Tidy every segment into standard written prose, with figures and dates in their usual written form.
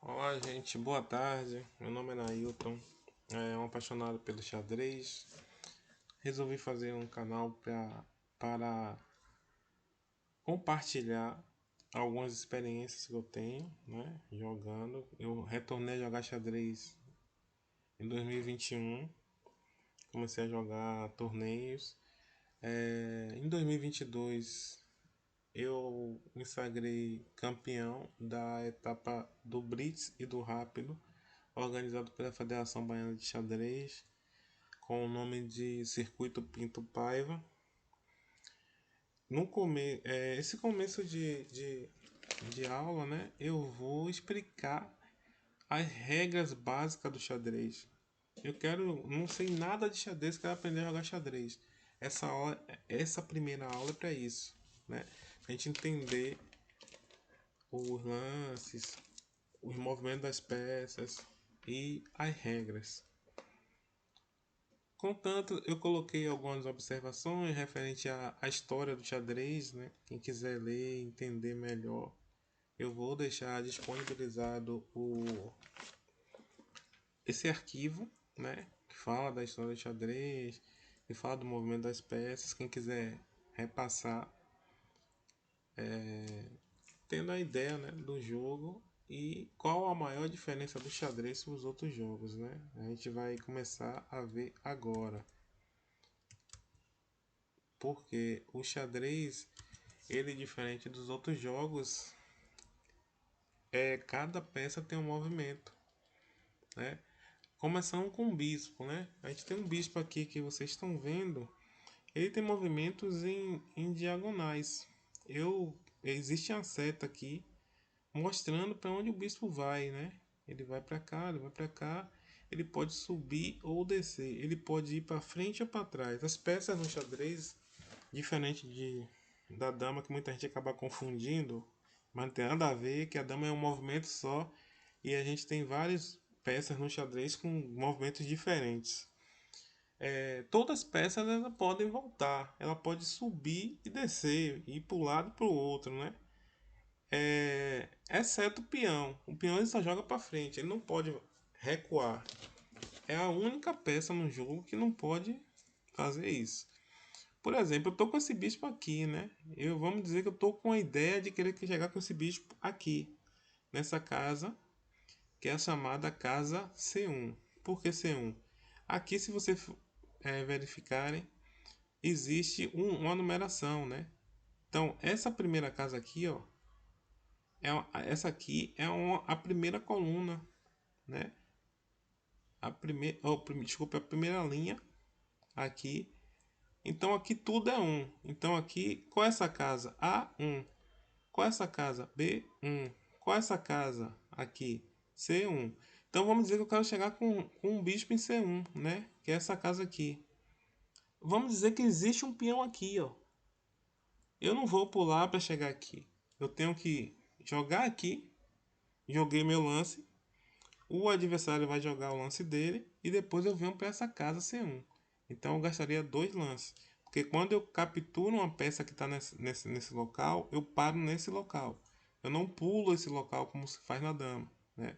Olá, gente, boa tarde. Meu nome é Nailton, um apaixonado pelo xadrez. Resolvi fazer um canal para compartilhar algumas experiências que eu tenho, né, jogando. Eu retornei a jogar xadrez em 2021, comecei a jogar torneios. Em 2022 eu me sagrei campeão da etapa do Blitz e do Rápido, organizado pela Federação Baiana de Xadrez, com o nome de Circuito Pinto Paiva. Esse começo de aula, né, eu vou explicar as regras básicas do xadrez. Não sei nada de xadrez, quero aprender a jogar xadrez. Essa primeira aula é para isso, né? A gente entender os lances, os movimentos das peças e as regras. Contanto, eu coloquei algumas observações referente à história do xadrez, né? Quem quiser ler e entender melhor, eu vou deixar disponibilizado esse arquivo, né? Que fala da história do xadrez, que fala do movimento das peças. Quem quiser repassar, tendo a ideia, né, do jogo e qual a maior diferença do xadrez para os outros jogos, né? A gente vai começar a ver agora. Porque o xadrez, ele diferente dos outros jogos, cada peça tem um movimento, né? Começando com o bispo, né? A gente tem um bispo aqui que vocês estão vendo, ele tem movimentos em diagonais. Existe uma seta aqui mostrando para onde o bispo vai, né? Ele vai para cá, ele vai para cá. Ele pode subir ou descer. Ele pode ir para frente ou para trás. As peças no xadrez, diferente da dama, que muita gente acaba confundindo, mas não tem nada a ver, que a dama é um movimento só e a gente tem várias peças no xadrez com movimentos diferentes. Todas as peças elas podem voltar, ela pode subir e descer, ir para um lado e para o outro, né? Exceto o peão. O peão ele só joga para frente, ele não pode recuar. É a única peça no jogo que não pode fazer isso. Por exemplo, eu tô com esse bispo aqui, né? Vamos dizer que eu tô com a ideia de querer chegar com esse bispo aqui, nessa casa, que é a chamada casa C1. Por que C1? Aqui, se vocês verificarem, existe uma numeração, né? Então, essa primeira casa aqui, ó, essa aqui é a primeira coluna, né? Desculpa, a primeira linha aqui. Então aqui tudo é 1. Então aqui, qual é essa casa? A1. Qual é essa casa? B1. Qual é essa casa aqui? C1. Então vamos dizer que eu quero chegar com um bispo em C1, né? Que é essa casa aqui. Vamos dizer que existe um peão aqui, ó. Eu não vou pular para chegar aqui. Eu tenho que jogar aqui. Joguei meu lance. O adversário vai jogar o lance dele e depois eu venho para essa casa C1. Então eu gastaria 2 lances. Porque quando eu capturo uma peça que está nesse local, eu paro nesse local. Eu não pulo esse local como se faz na dama, né?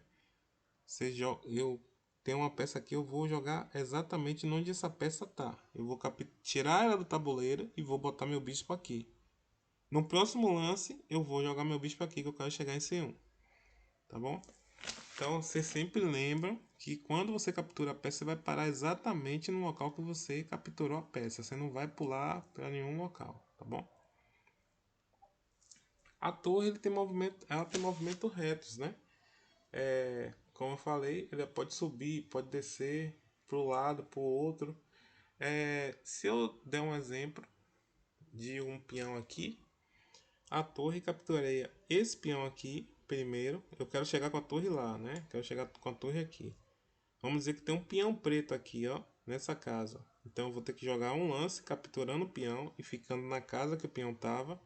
Eu tenho uma peça aqui, eu vou jogar exatamente onde essa peça está. Eu vou tirar ela do tabuleiro e vou botar meu bispo aqui. No próximo lance, eu vou jogar meu bispo aqui que eu quero chegar em C1. Tá bom? Então você sempre lembra que quando você captura a peça, você vai parar exatamente no local que você capturou a peça. Você não vai pular para nenhum local, tá bom? A torre ela tem movimento retos, né? Como eu falei, ele pode subir, pode descer para o lado, para o outro. Se eu der um exemplo de um peão aqui, a torre capturaria esse peão aqui primeiro. Eu quero chegar com a torre lá, né? Quero chegar com a torre aqui. Vamos dizer que tem um peão preto aqui, ó, nessa casa. Então eu vou ter que jogar um lance capturando o peão e ficando na casa que o peão tava.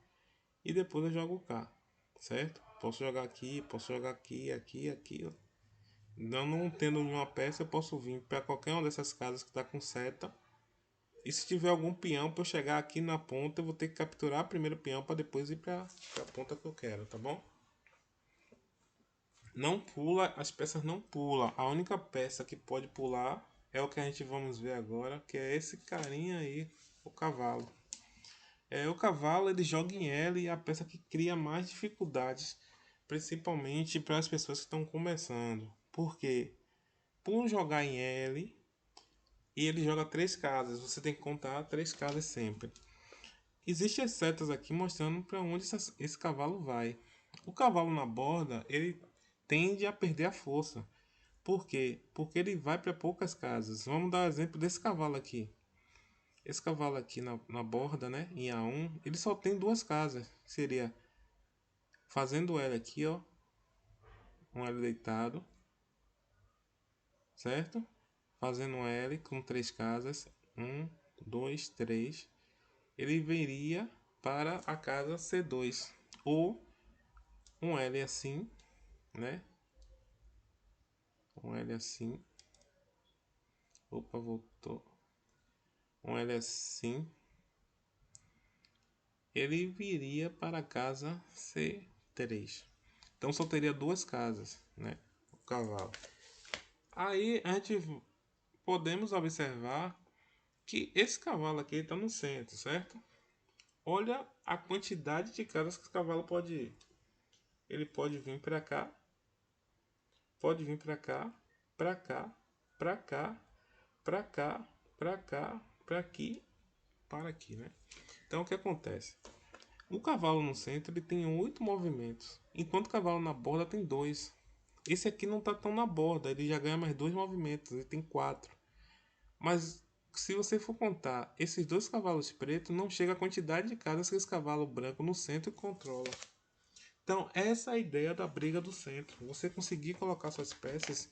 E depois eu jogo cá, certo? Posso jogar aqui, posso jogar aqui, aqui, aqui. Ó. Não tendo nenhuma peça, eu posso vir para qualquer uma dessas casas que está com seta. E se tiver algum peão para eu chegar aqui na ponta, eu vou ter que capturar primeiro o peão para depois ir para a ponta que eu quero, tá bom? Não pula, as peças não pulam. A única peça que pode pular é o que a gente vamos ver agora, que é esse carinha aí, o cavalo. O cavalo ele joga em L e é a peça que cria mais dificuldades, principalmente para as pessoas que estão começando. Por quê? Por jogar em L e ele joga três casas, você tem que contar três casas sempre. Existem as setas aqui mostrando para onde esse cavalo vai. O cavalo na borda ele tende a perder a força. Por quê? Porque ele vai para poucas casas. Vamos dar o exemplo desse cavalo aqui. Esse cavalo aqui na borda, né, em A1, ele só tem duas casas. Seria fazendo L aqui, ó, um L deitado, certo? Fazendo um L com três casas, um, dois, três. Ele viria para a casa C2 ou um L assim, né? Um L assim. Opa, voltou. Um L assim. Ele viria para a casa C3. Então só teria duas casas, né? O cavalo. Aí a gente podemos observar que esse cavalo aqui está no centro, certo? Olha a quantidade de casas que esse cavalo pode ir. Ele pode vir para cá, pode vir para cá, para cá, para cá, para cá, para cá, para aqui, para aqui, né? Então o que acontece? O cavalo no centro ele tem 8 movimentos, enquanto o cavalo na borda tem 2. Esse aqui não está tão na borda, ele já ganha mais 2 movimentos, ele tem 4. Mas se você for contar esses dois cavalos pretos, não chega a quantidade de casas que esse cavalo branco no centro controla. Então essa é a ideia da briga do centro. Você conseguir colocar suas peças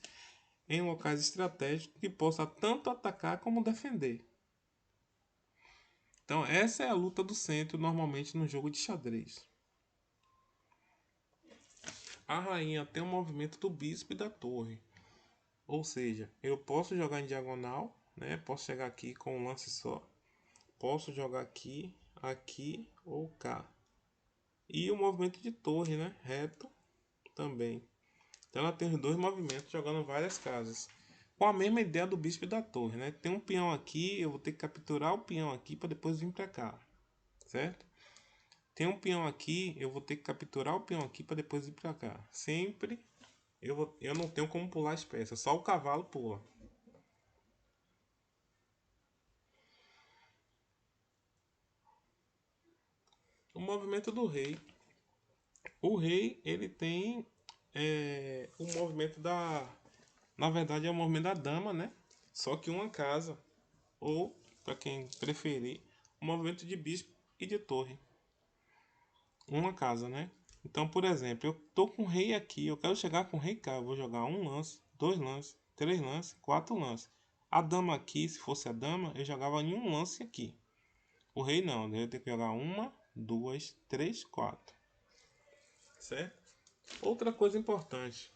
em locais estratégicos que possa tanto atacar como defender. Então essa é a luta do centro normalmente no jogo de xadrez. A rainha tem o movimento do bispo e da torre. Ou seja, eu posso jogar em diagonal, né? Posso chegar aqui com um lance só. Posso jogar aqui, aqui ou cá. E o movimento de torre, né? Reto também. Então ela tem os dois movimentos jogando várias casas. Com a mesma ideia do bispo e da torre, né? Tem um peão aqui, eu vou ter que capturar o peão aqui para depois vir para cá, certo? Tem um peão aqui, eu vou ter que capturar o peão aqui para depois ir para cá. Sempre eu não tenho como pular as peças, só o cavalo pula. O movimento do rei. O rei, ele tem o movimento da... Na verdade é o movimento da dama, né? Só que uma casa. Ou, para quem preferir, o movimento de bispo e de torre. Uma casa, né? Então, por exemplo, eu tô com o rei aqui, eu quero chegar com o rei cá. Eu vou jogar um lance, dois lances, três lances, quatro lances. A dama aqui, se fosse a dama, eu jogava em um lance aqui. O rei não, eu tenho que jogar uma, duas, três, quatro. Certo? Outra coisa importante.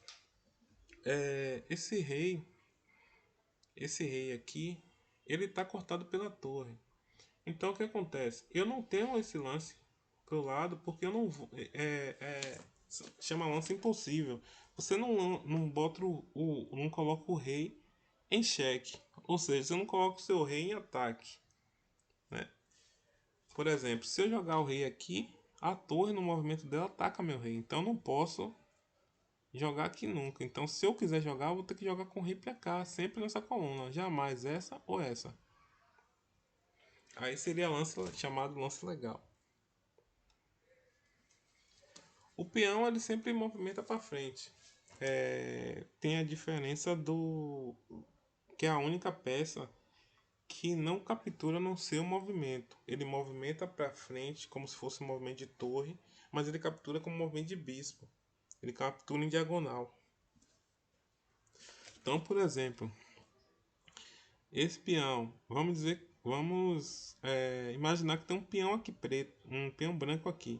Esse rei aqui, ele está cortado pela torre. Então o que acontece? Eu não tenho esse lance pro lado porque eu não vou. Chama lance impossível. Você não bota não coloca o rei em xeque. Ou seja, você não coloca o seu rei em ataque. Né? Por exemplo, se eu jogar o rei aqui, a torre no movimento dela ataca meu rei. Então eu não posso jogar aqui nunca. Então se eu quiser jogar, eu vou ter que jogar com o rei pra cá. Sempre nessa coluna. Jamais essa ou essa. Aí seria lance chamado lance legal. O peão ele sempre movimenta para frente. Tem a diferença do que é a única peça que não captura no seu movimento. Ele movimenta para frente como se fosse um movimento de torre, mas ele captura como um movimento de bispo. Ele captura em diagonal. Então, por exemplo, esse peão, vamos imaginar que tem um peão aqui preto, um peão branco aqui.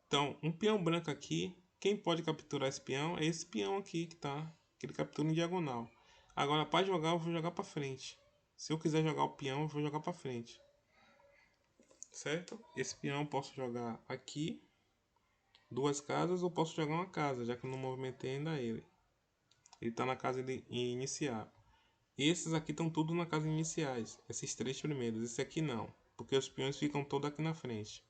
Então, um peão branco aqui, quem pode capturar esse peão é esse peão aqui que ele captura em diagonal. Agora, para jogar, eu vou jogar para frente. Se eu quiser jogar o peão, eu vou jogar para frente. Certo? Esse peão eu posso jogar aqui duas casas ou posso jogar uma casa, já que eu não movimentei ainda ele. Ele está na casa inicial. Esses aqui estão tudo na casa iniciais. Esses três primeiros. Esse aqui não. Porque os peões ficam todos aqui na frente.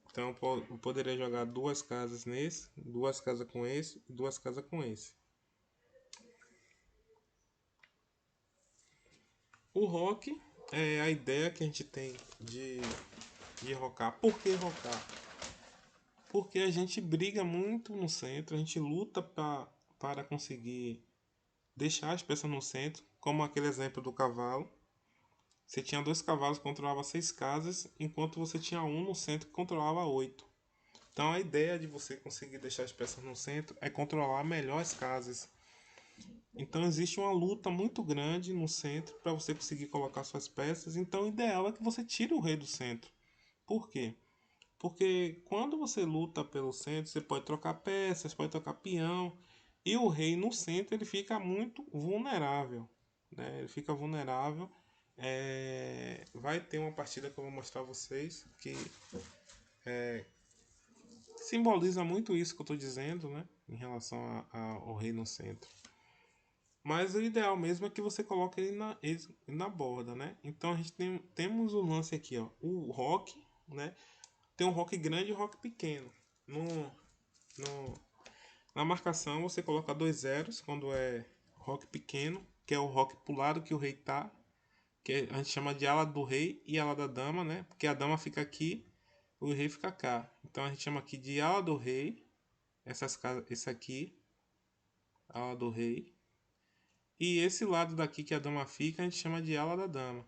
Então eu poderia jogar duas casas nesse. Duas casas com esse. E duas casas com esse. O rock é a ideia que a gente tem de rocar. Por que rocar? Porque a gente briga muito no centro. A gente luta para conseguir deixar as peças no centro. Como aquele exemplo do cavalo. Você tinha dois cavalos que controlavam 6 casas, enquanto você tinha um no centro que controlava 8. Então a ideia de você conseguir deixar as peças no centro é controlar melhor as casas. Então existe uma luta muito grande no centro para você conseguir colocar suas peças. Então o ideal é que você tire o rei do centro. Por quê? Porque quando você luta pelo centro, você pode trocar peças, pode trocar peão. E o rei no centro ele fica muito vulnerável. Né? Ele fica vulnerável. Vai ter uma partida que eu vou mostrar a vocês que simboliza muito isso que eu estou dizendo, né? Em relação ao rei no centro. Mas o ideal mesmo é que você coloque ele na borda, né? Então a gente temos o lance aqui, ó. O rock, né? Tem um rock grande e um rock pequeno. No, na marcação você coloca 2 zeros quando é rock pequeno, que é o rock pro lado que o rei tá. Que a gente chama de ala do rei e ala da dama, né? Porque a dama fica aqui, o rei fica cá. Então a gente chama aqui de ala do rei, essas casas, esse aqui, ala do rei. E esse lado daqui que a dama fica, a gente chama de ala da dama.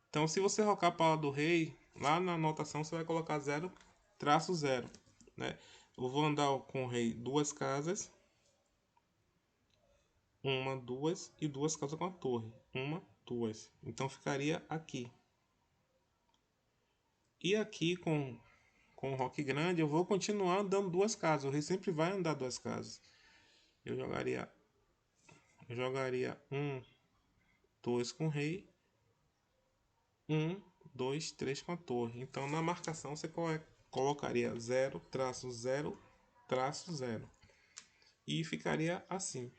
Então se você rocar para a ala do rei, lá na anotação você vai colocar 0, traço 0, né? Eu vou andar com o rei duas casas, uma, duas e duas casas com a torre, uma, duas. Então ficaria aqui. E aqui com o rock grande, eu vou continuar andando duas casas. O rei sempre vai andar duas casas. Eu jogaria um, dois com o rei. Um, dois, três com a torre. Então na marcação você colocaria 0, traço 0, traço 0. E ficaria assim.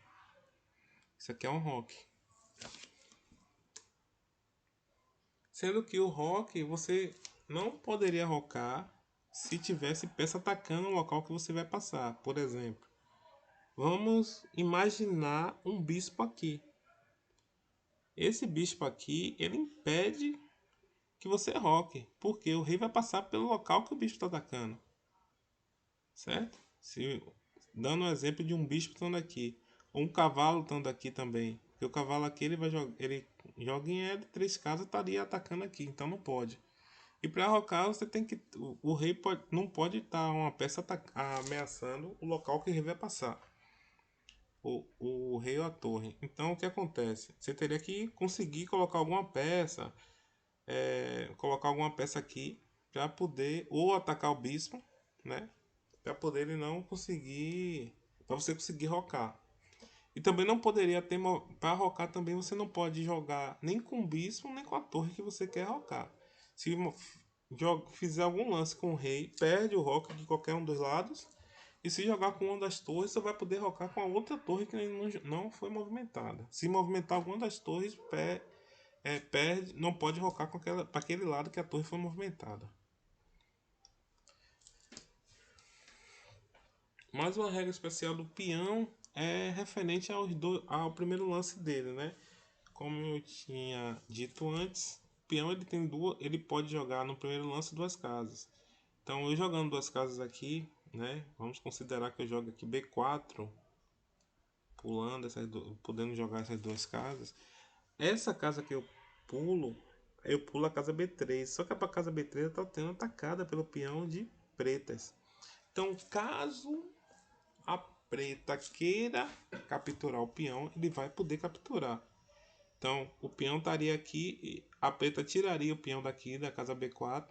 Isso aqui é um rock. Sendo que o rock você não poderia rocar se tivesse peça atacando o local que você vai passar. Por exemplo, vamos imaginar um bispo aqui. Esse bispo aqui, ele impede que você roque, porque o rei vai passar pelo local que o bispo está atacando. Certo? Dando um exemplo de um bispo estando aqui, ou um cavalo estando aqui também. Porque o cavalo aqui ele joga em L3 casas, estaria atacando aqui, então não pode. E para rocar você tem que. O rei não pode estar uma peça ameaçando o local que o rei vai passar. O rei ou a torre. Então o que acontece? Você teria que conseguir colocar alguma peça, colocar alguma peça aqui para poder ou atacar o bispo, né? Para poder ele não conseguir, para você conseguir rocar. E também não poderia ter para rocar também você não pode jogar nem com o bispo nem com a torre que você quer rocar. Se fizer algum lance com o rei, perde o rock de qualquer um dos lados. E se jogar com uma das torres, você vai poder rocar com a outra torre que não foi movimentada. Se movimentar alguma das torres, perde, não pode rocar para aquele lado que a torre foi movimentada. Mais uma regra especial do peão é referente ao primeiro lance dele, né? Como eu tinha dito antes, o peão ele pode jogar no primeiro lance duas casas. Então eu jogando duas casas aqui, né? Vamos considerar que eu jogo aqui B4, podendo jogar essas duas casas. Essa casa que eu pulo a casa B3. Só que a casa B3 está sendo atacada pelo peão de pretas. Então, caso a preta queira capturar o peão, ele vai poder capturar. Então, o peão estaria aqui, a preta tiraria o peão daqui da casa B4.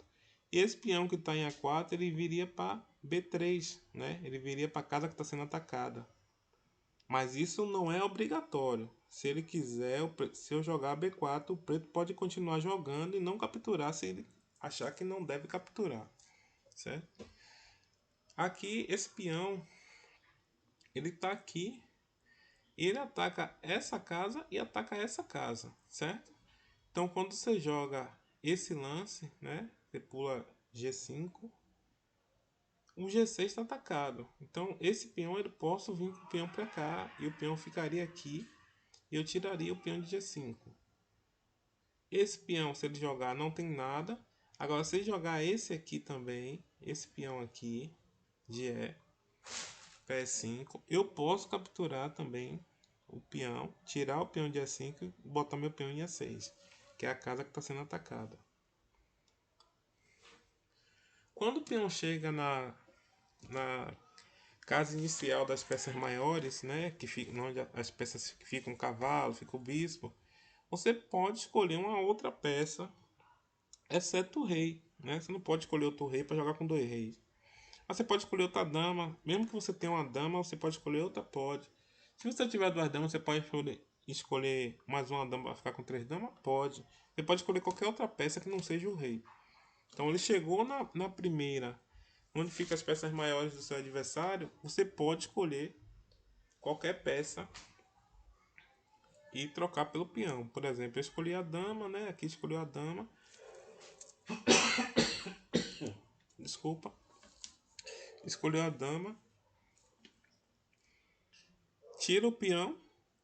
E esse peão que está em A4, ele viria para B3, né? Ele viria para a casa que está sendo atacada. Mas isso não é obrigatório. Se ele quiser, se eu jogar B4, o preto pode continuar jogando e não capturar se ele achar que não deve capturar. certo? Aqui, esse peão, ele tá aqui, ele ataca essa casa e ataca essa casa, certo? Então, quando você joga esse lance, né? Você pula G5, o G6 está atacado. Então, esse peão, eu posso vir com o peão para cá e o peão ficaria aqui e eu tiraria o peão de G5. Esse peão, se ele jogar, não tem nada. Agora, se ele jogar esse aqui também, esse peão aqui, de E, P5, eu posso capturar também o peão, tirar o peão de E5 e botar meu peão em E6, que é a casa que está sendo atacada. Quando o peão chega na casa inicial das peças maiores, né, que fica, onde as peças que ficam o cavalo, fica o bispo, você pode escolher uma outra peça, exceto o rei, né? Você não pode escolher outro rei para jogar com dois reis. Mas você pode escolher outra dama, mesmo que você tenha uma dama, você pode escolher outra, pode. Se você tiver duas damas, você pode escolher mais uma dama para ficar com três damas, pode. Você pode escolher qualquer outra peça que não seja o rei. Então ele chegou na primeira, onde ficam as peças maiores do seu adversário, você pode escolher qualquer peça e trocar pelo peão. Por exemplo, eu escolhi a dama, né? Aqui escolheu a dama. Desculpa. Escolheu a dama. Tira o peão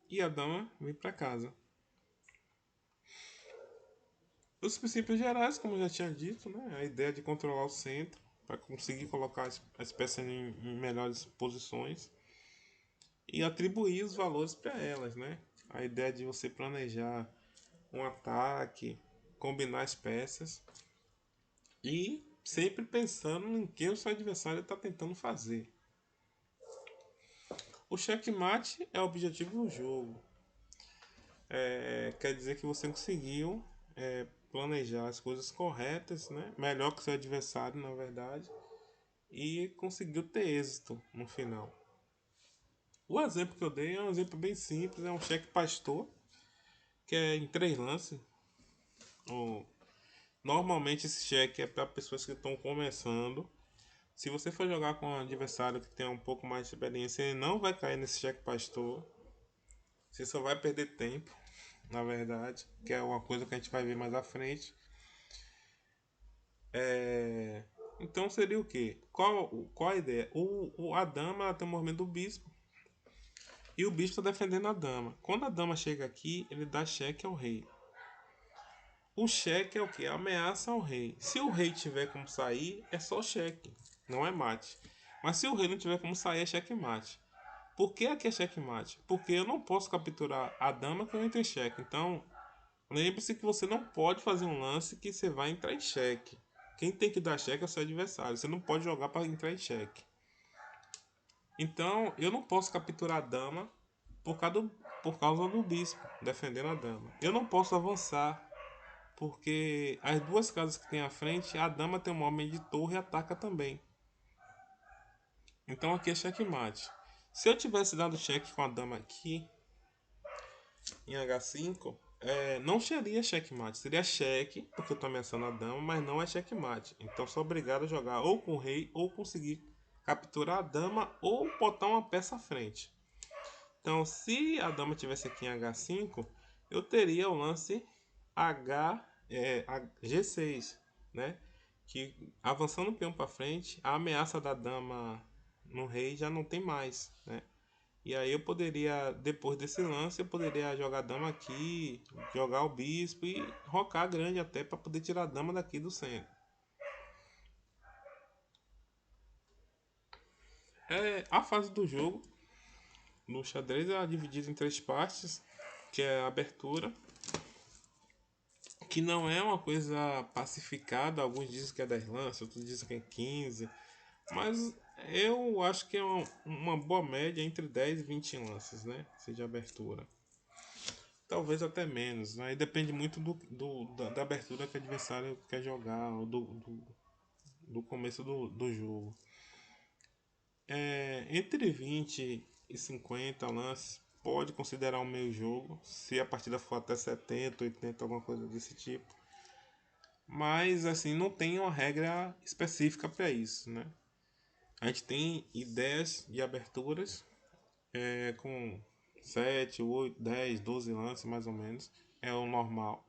e a dama vem para casa. Os princípios gerais, como eu já tinha dito, né? A ideia de controlar o centro para conseguir colocar as peças em melhores posições e atribuir os valores para elas, né? A ideia de você planejar um ataque, combinar as peças e sempre pensando em que o seu adversário está tentando fazer. O checkmate é o objetivo do jogo. Quer dizer que você conseguiu planejar as coisas corretas, né? Melhor que o seu adversário, na verdade, e conseguiu ter êxito no final. O exemplo que eu dei é um exemplo bem simples, é um cheque pastor, que é em 3 lances. Normalmente esse cheque é para pessoas que estão começando. Se você for jogar com um adversário que tem um pouco mais de experiência, ele não vai cair nesse cheque pastor. Você só vai perder tempo, na verdade, que é uma coisa que a gente vai ver mais à frente. Então seria o que? Qual a ideia? A dama ela tem o movimento do bispo e o bispo está defendendo a dama. Quando a dama chega aqui, ele dá cheque ao rei. O cheque é o que? Ameaça ao rei. Se o rei tiver como sair, é só cheque, não é mate. Mas se o rei não tiver como sair, é cheque-mate. Por que aqui é cheque-mate? Porque eu não posso capturar a dama que eu entro em cheque. Então, lembre-se que você não pode fazer um lance que você vai entrar em cheque. Quem tem que dar cheque é o seu adversário. Você não pode jogar para entrar em cheque. Então, eu não posso capturar a dama por causa do bispo defendendo a dama. Eu não posso avançar porque as duas casas que tem à frente, a dama tem um homem de torre e ataca também. Então aqui é checkmate. Se eu tivesse dado cheque com a dama aqui em H5, não seria checkmate, seria cheque, porque eu estou ameaçando a dama, mas não é checkmate. Então sou obrigado a jogar ou com o rei ou conseguir capturar a dama ou botar uma peça à frente. Então se a dama tivesse aqui em H5, eu teria o lance G6, né? Que avançando o peão para frente, a ameaça da dama no rei já não tem mais, né? E aí eu poderia, depois desse lance, eu poderia jogar a dama aqui, jogar o bispo e rocar grande até para poder tirar a dama daqui do centro. A fase do jogo no xadrez é dividida em 3 partes, que é a abertura, que não é uma coisa pacificada. Alguns dizem que é 10 lances, outros dizem que é 15, mas eu acho que é uma boa média entre 10 e 20 lances, né? Seja abertura. Talvez até menos, aí depende muito da abertura que o adversário quer jogar, ou do começo do jogo. Entre 20 e 50 lances, pode considerar um meio jogo, se a partida for até 70, 80, alguma coisa desse tipo. Mas assim, não tem uma regra específica para isso, né? A gente tem ideias de aberturas com 7, 8, 10, 12 lances mais ou menos. É o normal.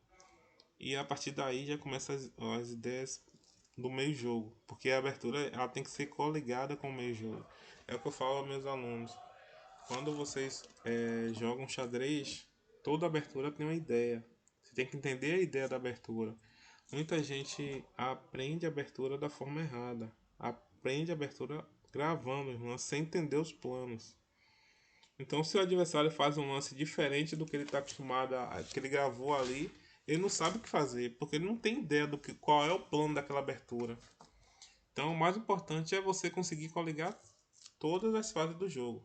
E a partir daí já começa as ideias do meio jogo. Porque a abertura ela tem que ser coligada com o meio jogo. É o que eu falo aos meus alunos. Quando vocês jogam xadrez, toda abertura tem uma ideia. Você tem que entender a ideia da abertura. Muita gente aprende a abertura da forma errada. Aprende a abertura gravando os lances sem entender os planos. Então, se o adversário faz um lance diferente do que ele está acostumado que ele gravou ali, ele não sabe o que fazer, porque ele não tem ideia do que qual é o plano daquela abertura. Então, o mais importante é você conseguir coligar todas as fases do jogo: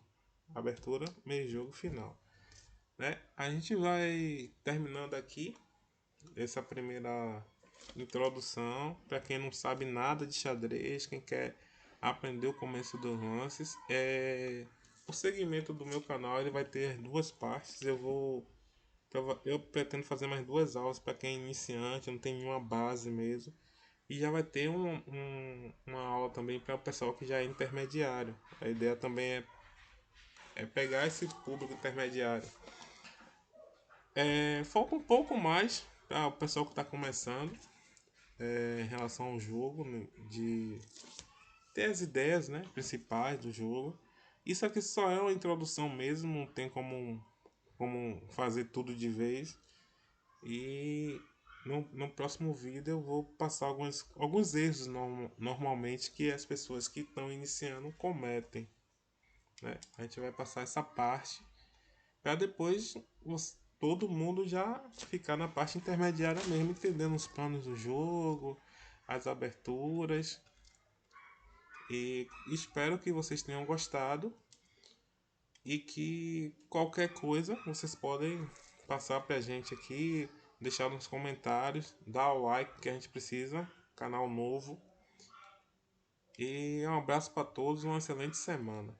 abertura, meio jogo, final. Né? A gente vai terminando aqui essa primeira introdução para quem não sabe nada de xadrez, quem quer aprender o começo dos lances. O segmento do meu canal ele vai ter duas partes. Eu pretendo fazer mais duas aulas para quem é iniciante, não tem nenhuma base mesmo. E já vai ter uma aula também para o pessoal que já é intermediário. A ideia também é pegar esse público intermediário. Falta um pouco mais para o pessoal que está começando em relação ao jogo, né, de ter as ideias, né, principais do jogo. Isso aqui só é uma introdução mesmo, não tem como fazer tudo de vez. E no próximo vídeo eu vou passar alguns erros normalmente que as pessoas que estão iniciando cometem. Né? A gente vai passar essa parte para depois todo mundo já ficar na parte intermediária mesmo, entendendo os planos do jogo, as aberturas. E espero que vocês tenham gostado e que qualquer coisa vocês podem passar pra gente aqui, deixar nos comentários, dar o like que a gente precisa, canal novo. E um abraço para todos, uma excelente semana.